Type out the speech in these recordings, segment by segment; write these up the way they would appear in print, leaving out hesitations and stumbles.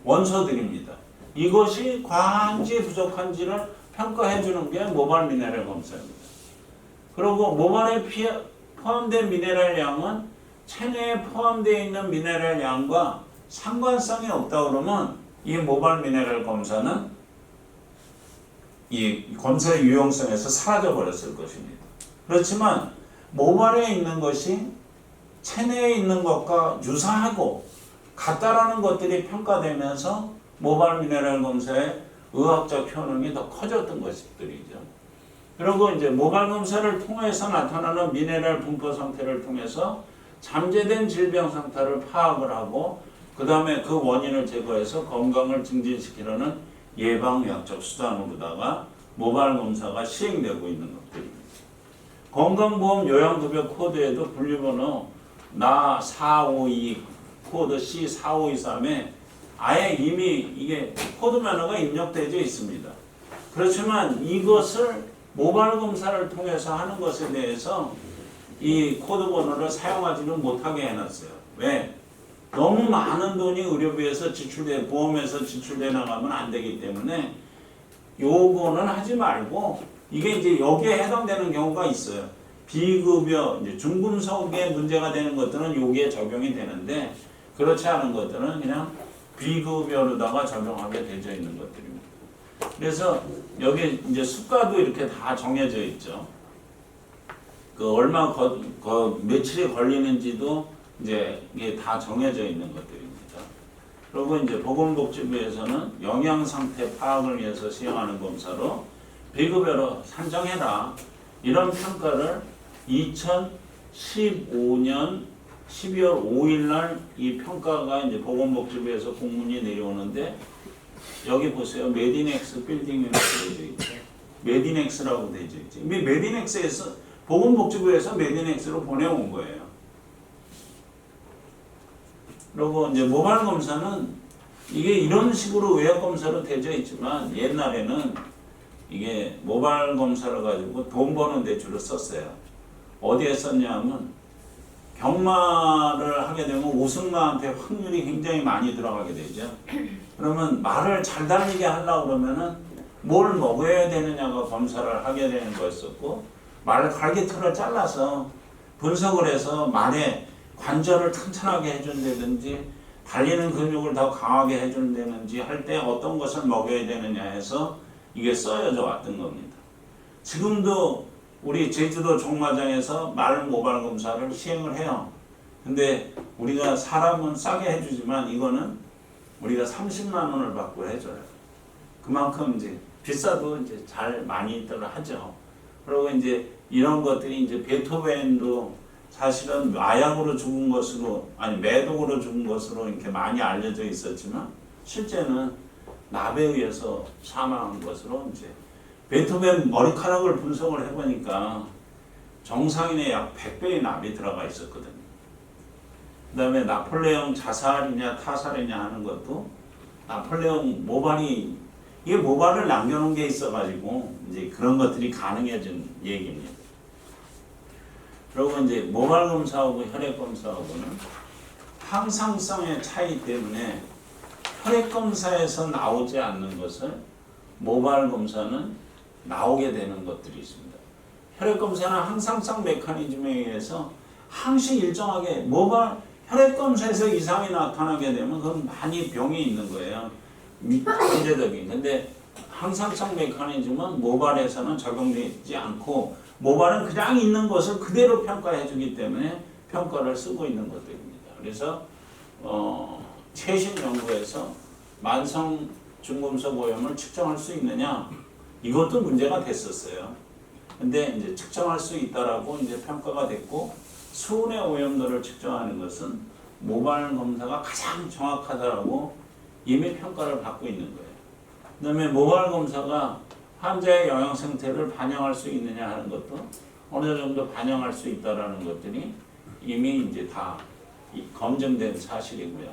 원소들입니다. 이것이 과한지 부족한지를 평가해 주는 게 모발 미네랄 검사입니다. 그리고 모발에 포함된 미네랄 양은 체내에 포함되어 있는 미네랄 양과 상관성이 없다 그러면 이 모발 미네랄 검사는 이 검사의 유용성에서 사라져 버렸을 것입니다. 그렇지만 모발에 있는 것이 체내에 있는 것과 유사하고 같다라는 것들이 평가되면서 모발 미네랄 검사의 의학적 효능이 더 커졌던 것들이죠. 그리고 이제 모발 검사를 통해서 나타나는 미네랄 분포 상태를 통해서 잠재된 질병 상태를 파악을 하고 그 다음에 그 원인을 제거해서 건강을 증진시키려는 예방의학적 수단으로다가 모발 검사가 시행되고 있는 것들입니다. 건강보험 요양급여 코드에도 분류번호 나452 코드 C4523에 아예 이미 이게 코드 면허가 입력되어 있습니다. 그렇지만 이것을 모발 검사를 통해서 하는 것에 대해서 이 코드 번호를 사용하지는 못하게 해놨어요. 왜? 너무 많은 돈이 의료비에서 지출돼 보험에서 지출돼 나가면 안 되기 때문에 요거는 하지 말고 이게 이제 여기에 해당되는 경우가 있어요. 비급여, 이제 중금속에 문제가 되는 것들은 여기에 적용이 되는데 그렇지 않은 것들은 그냥 비급여로다가 적용하게 되어 있는 것들입니다. 그래서 여기 이제 수가도 이렇게 다 정해져 있죠. 그 얼마 며칠이 걸리는지도 이제 이게 다 정해져 있는 것들입니다. 그리고 이제 보건복지부에서는 영양 상태 파악을 위해서 시행하는 검사로 비급여로 산정해라 이런 평가를 2015년 12월 5일 날 이 평가가 이제 보건복지부에서 공문이 내려오는데 여기 보세요. 메디넥스 빌딩이라고 되어 있죠. 메디넥스라고 되어 있죠. 이미 메디넥스에서 보건복지부에서 메디넥스로 보내온 거예요. 그리고 이제 모발 검사는 이게 이런 식으로 의학 검사로 되어 있지만 옛날에는 이게 모발 검사를 가지고 돈 버는 데 주로 썼어요. 어디에 썼냐면 경마를 하게 되면 우승마한테 확률이 굉장히 많이 들어가게 되죠. 그러면 말을 잘 달리게 하려고 그러면은 뭘 먹어야 되느냐가 검사를 하게 되는 거였었고 말 갈기털을 잘라서 분석을 해서 말의 관절을 튼튼하게 해준다든지 달리는 근육을 더 강하게 해준다든지 할 때 어떤 것을 먹여야 되느냐 해서 이게 써여져 왔던 겁니다. 지금도 우리 제주도 종마장에서 말 모발 검사를 시행을 해요. 근데 우리가 사람은 싸게 해주지만 이거는 우리가 30만 원을 받고 해줘요. 그만큼 이제 비싸도 이제 잘 많이들 하죠. 그리고 이제 이런 것들이 이제 베토벤도 사실은 마약으로 죽은 것으로 아니 매독으로 죽은 것으로 이렇게 많이 알려져 있었지만 실제는 납에 의해서 사망한 것으로 이제 베토벤 머리카락을 분석을 해보니까 정상인의 약 100배의 납이 들어가 있었거든요. 그 다음에 나폴레옹 자살이냐 타살이냐 하는 것도 나폴레옹 모발이 이게 모발을 남겨놓은 게 있어가지고 이제 그런 것들이 가능해진 얘기입니다. 그리고 이제 모발 검사하고 혈액 검사하고는 항상성의 차이 때문에 혈액 검사에서 나오지 않는 것을 모발 검사는 나오게 되는 것들이 있습니다. 혈액 검사는 항상성 메커니즘에 의해서 항시 일정하게 혈액 검사에서 이상이 나타나게 되면 그건 많이 병이 있는 거예요. 문제적인. 근데 항상성 메커니즘은 모발에서는 적용되지 않고 모발은 그냥 있는 것을 그대로 평가해 주기 때문에 평가를 쓰고 있는 것들입니다. 그래서 최신 연구에서 만성 중금속 오염을 측정할 수 있느냐 이것도 문제가 됐었어요. 근데 이제 측정할 수 있다라고 이제 평가가 됐고 수은의 오염도를 측정하는 것은 모발 검사가 가장 정확하다라고 이미 평가를 받고 있는 거예요. 그다음에 모발 검사가 환자의 영양 상태를 반영할 수 있느냐 하는 것도 어느 정도 반영할 수 있다라는 것들이 이미 이제 다 검증된 사실이고요.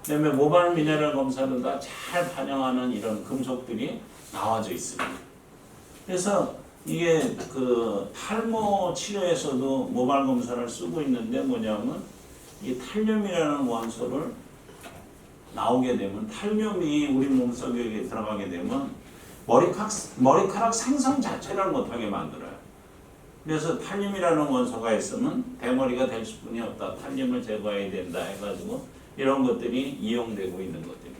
그다음에 모발 미네랄 검사를 다 잘 반영하는 이런 금속들이 나와져 있습니다. 그래서 이게 그 탈모 치료에서도 모발 검사를 쓰고 있는데 뭐냐면 이 탈륨이라는 원소를 나오게 되면 탈륨이 우리 몸속에 들어가게 되면 머리카락 생성 자체를 못하게 만들어요. 그래서 탈륨이라는 원소가 있으면 대머리가 될 수뿐이 없다. 탈륨을 제거해야 된다 해가지고 이런 것들이 이용되고 있는 것들입니다.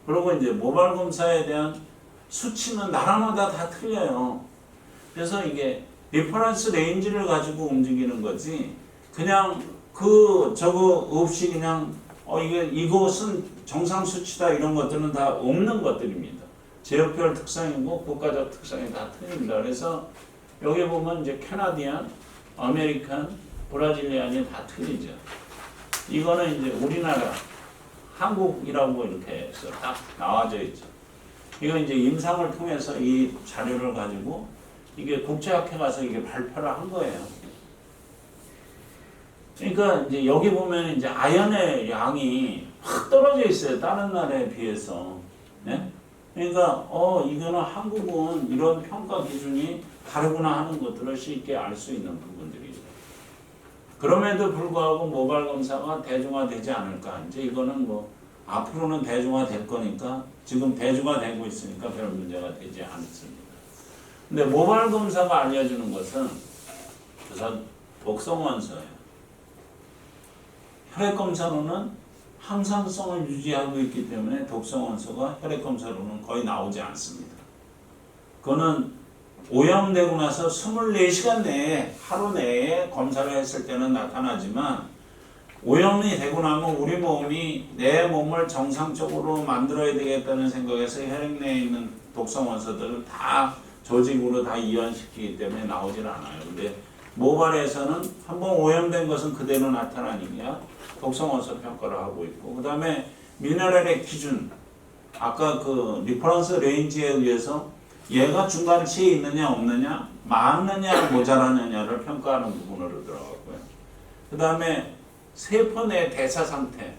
그리고 이제 모발 검사에 대한 수치는 나라마다 다 틀려요. 그래서 이게 리퍼런스 레인지를 가지고 움직이는 거지 그냥 저거 없이 그냥 이것은 정상 수치다 이런 것들은 다 없는 것들입니다. 지역별 특성이고 국가적 특성이 다 틀립니다. 그래서 여기 보면 이제 캐나디안, 아메리칸, 브라질리안이 다 틀리죠. 이거는 이제 우리나라, 한국이라고 이렇게 해서 딱 나와져 있죠. 이거 이제 임상을 통해서 이 자료를 가지고 이게 국제학회 가서 이게 발표를 한 거예요. 그러니까 이제 여기 보면 이제 아연의 양이 확 떨어져 있어요. 다른 나라에 비해서. 네? 그러니까 이거는 한국은 이런 평가 기준이 다르구나 하는 것들을 쉽게 알 수 있는 부분들이죠. 그럼에도 불구하고 모발 검사가 대중화되지 않을까. 이제 이거는 뭐 앞으로는 대중화될 거니까 지금 대중화되고 있으니까 별 문제가 되지 않습니다. 근데 모발 검사가 알려주는 것은 우선 독성 원소예요. 혈액 검사로는 항상성을 유지하고 있기 때문에 독성 원소가 혈액 검사로는 거의 나오지 않습니다. 그거는 오염되고 나서 24시간 내에 하루 내에 검사를 했을 때는 나타나지만 오염이 되고 나면 우리 몸이 내 몸을 정상적으로 만들어야 되겠다는 생각에서 혈액 내에 있는 독성 원소들을 다 조직으로 다 이완시키기 때문에 나오질 않아요. 근데 모발에서는 한번 오염된 것은 그대로 나타나니까 독성 원소 평가를 하고 있고 그 다음에 미네랄의 기준 아까 그 리퍼런스 레인지에 의해서 얘가 중간치에 있느냐 없느냐 많느냐 모자라느냐를 평가하는 부분으로 들어가고요. 그 다음에 세포 내 대사 상태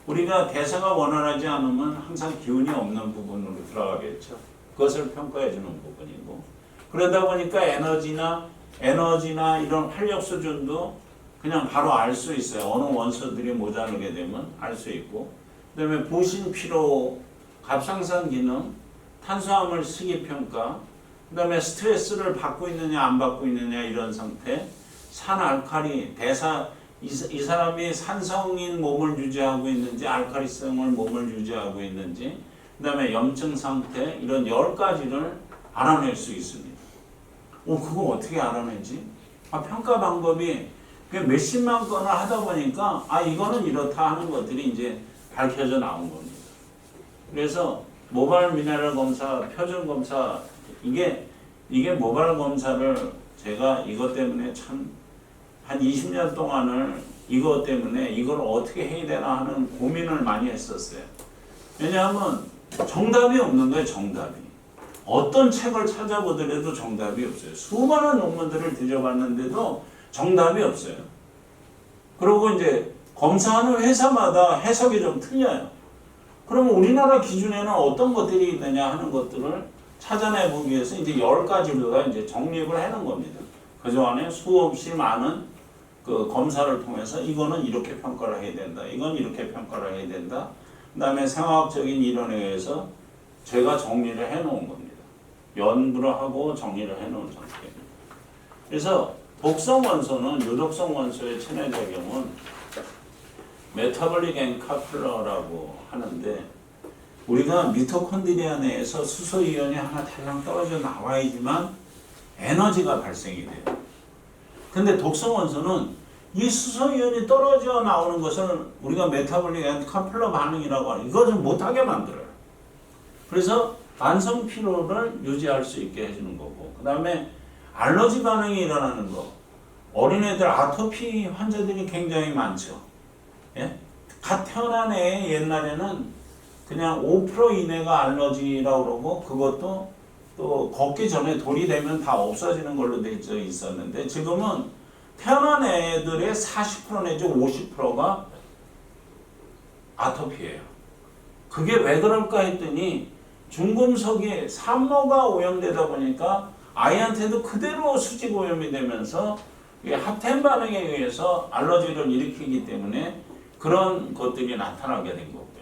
우리가 대사가 원활하지 않으면 항상 기운이 없는 부분으로 들어가겠죠. 그것을 평가해 주는 부분이고 그러다 보니까 에너지나 이런 활력 수준도 그냥 바로 알 수 있어요. 어느 원소들이 모자르게 되면 알 수 있고 그 다음에 부신 피로 갑상선 기능 탄수화물 식이 평가 그 다음에 스트레스를 받고 있느냐 안 받고 있느냐 이런 상태 산알칼리 대사 이 사람이 산성인 몸을 유지하고 있는지 알칼리성을 몸을 유지하고 있는지 그 다음에 염증 상태 이런 10가지를 알아낼 수 있습니다. 그거 어떻게 알아내지? 평가 방법이 몇십만 건을 하다 보니까 이거는 이렇다 하는 것들이 이제 밝혀져 나온 겁니다. 그래서 모발 미네랄 검사, 표준 검사 이게 모발 검사를 제가 이것 때문에 참 한 20년 동안을 이것 때문에 이걸 어떻게 해야 되나 하는 고민을 많이 했었어요. 왜냐하면 정답이 없는 거예요. 정답이. 어떤 책을 찾아보더라도 정답이 없어요. 수많은 논문들을 뒤져봤는데도 정답이 없어요. 그리고 이제 검사하는 회사마다 해석이 좀 틀려요. 그러면 우리나라 기준에는 어떤 것들이 있느냐 하는 것들을 찾아내보기 위해서 이제 10가지로 이제 정립을 해놓은 겁니다. 그중 안에 수없이 많은 그 검사를 통해서 이거는 이렇게 평가를 해야 된다. 이건 이렇게 평가를 해야 된다. 그 다음에 생화학적인 이론에 의해서 제가 정리를 해놓은 겁니다. 연구를 하고 정리를 해놓은 상태입니다. 그래서 독성 원소는 유독성 원소의 체내작용은 메타볼릭 엔카플러라고 하는데 우리가 미토콘드리아 내에서 수소이온이 하나 달랑 떨어져 나와야지만 에너지가 발생이 돼요. 근데 독성 원소는 이 수소이온이 떨어져 나오는 것을 우리가 메타볼릭 엔카플러 반응이라고 하는 이것을 못하게 만들어요. 그래서 만성 피로를 유지할 수 있게 해주는 거고 그 다음에 알러지 반응이 일어나는 거 어린애들 아토피 환자들이 굉장히 많죠. 예? 갓 태어난 애 옛날에는 그냥 5% 이내가 알러지라고 그러고 그것도 또 걷기 전에 돌이 되면 다 없어지는 걸로 돼 있었는데 지금은 태어난 애들의 40% 내지 50%가 아토피예요. 그게 왜 그럴까 했더니 중금속이 산모가 오염되다 보니까 아이한테도 그대로 수직 오염이 되면서 합템 반응에 의해서 알러지를 일으키기 때문에 그런 것들이 나타나게 된 거고요.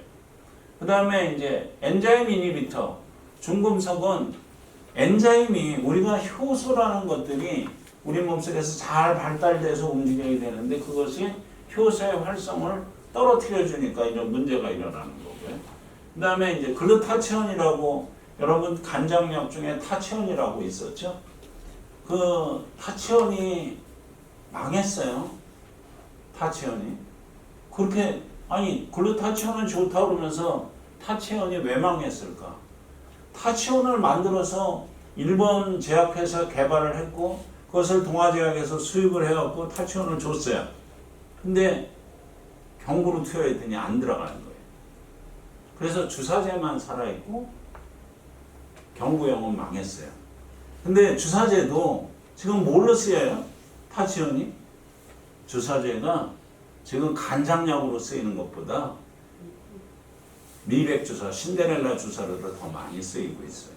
그 다음에 이제 엔자임 이니비터, 중금속은 엔자임이 우리가 효소라는 것들이 우리 몸속에서 잘 발달돼서 움직여야 되는데 그것이 효소의 활성을 떨어뜨려 주니까 이런 문제가 일어나는 거고요. 그 다음에 이제 글루타치온이라고 여러분 간장약 중에 타치온이라고 있었죠. 그 타치온이 망했어요. 타치온이. 그렇게 아니 글루타치온은 좋다 그러면서 타치온이 왜 망했을까? 타치온을 만들어서 일본 제약회사 개발을 했고 그것을 동아제약에서 수입을 해갖고 타치온을 줬어요. 근데 경구로 튀어있더니 안 들어가는 거예요. 그래서 주사제만 살아있고 경구용은 망했어요. 근데 주사제도 지금 뭘로 쓰여요? 타치온이? 주사제가 지금 간장약으로 쓰이는 것보다 미백 주사, 신데렐라 주사로 더 많이 쓰이고 있어요.